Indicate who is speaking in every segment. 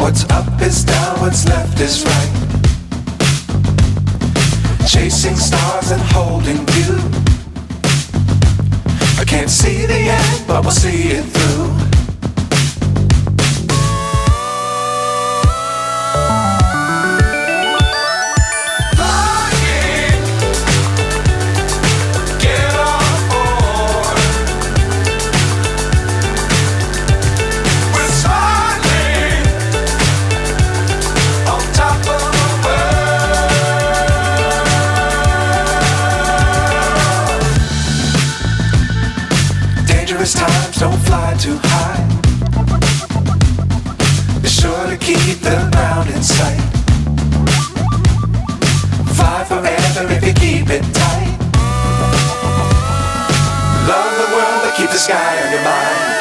Speaker 1: What's up is down, what's left is right. Chasing stars and holding you. I can't see the end, but we'll see it through. Times don't fly too high. Be sure to keep the ground in sight. Fly forever if you keep it tight. Love the world but keep the sky on your mind.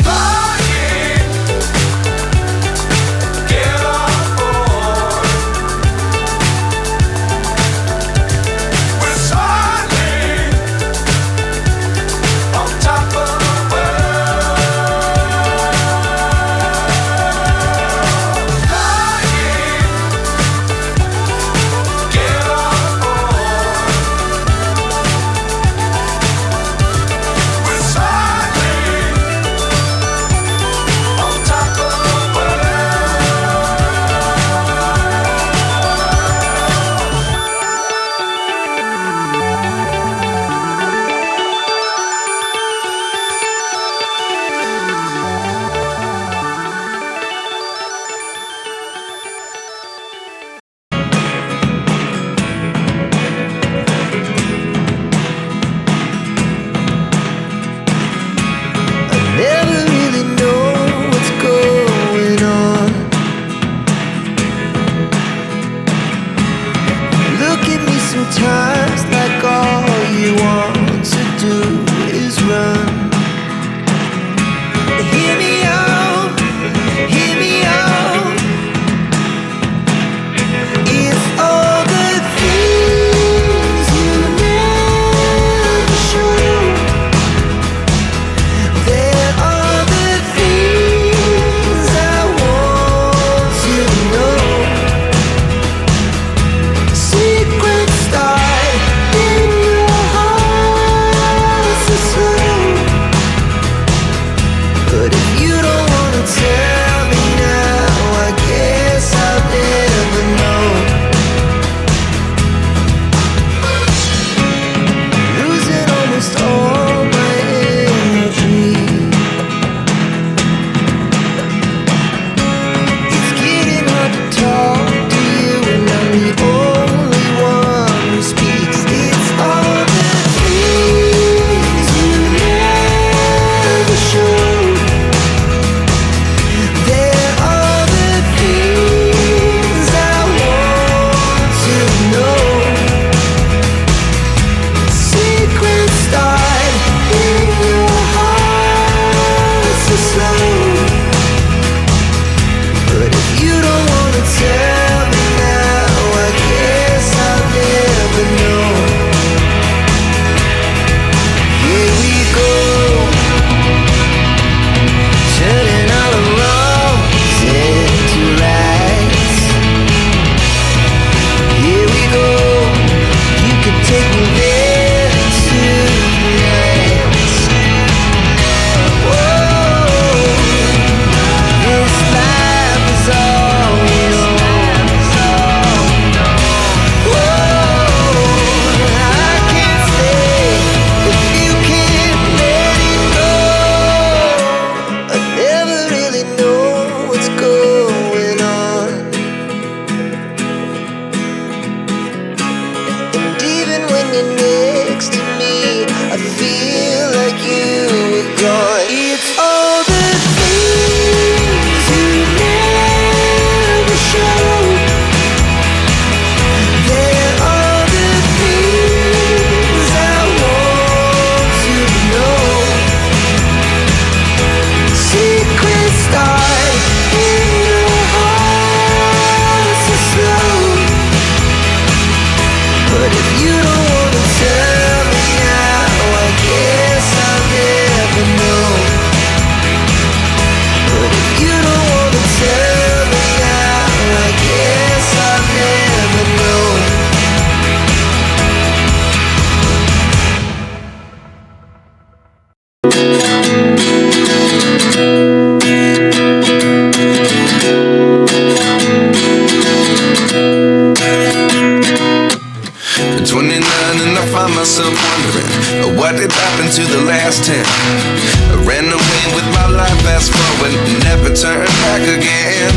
Speaker 2: turn back again.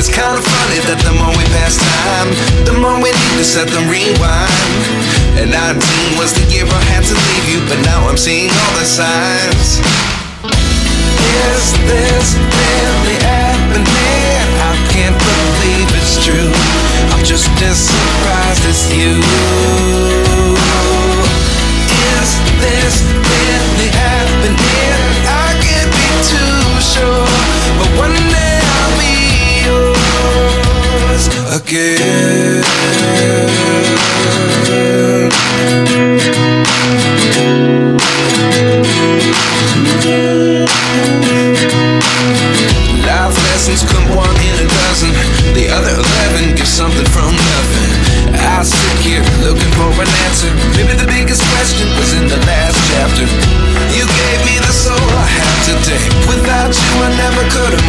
Speaker 2: It's kind of funny that the more we pass time, the more we need to set the rewind. And 19 was the year I had to leave you, but now I'm seeing all the signs. Is this really happening? I can't believe it's true. I'm just as surprised as you. Is this really happening? I can't be too sure, but one day I'll be yours again. Life lessons come one in a dozen. The other 11 give something from nothing. I sit here looking for an answer. Maybe the biggest question was in the last chapter. You gave me the soul I have today. Without you I never could have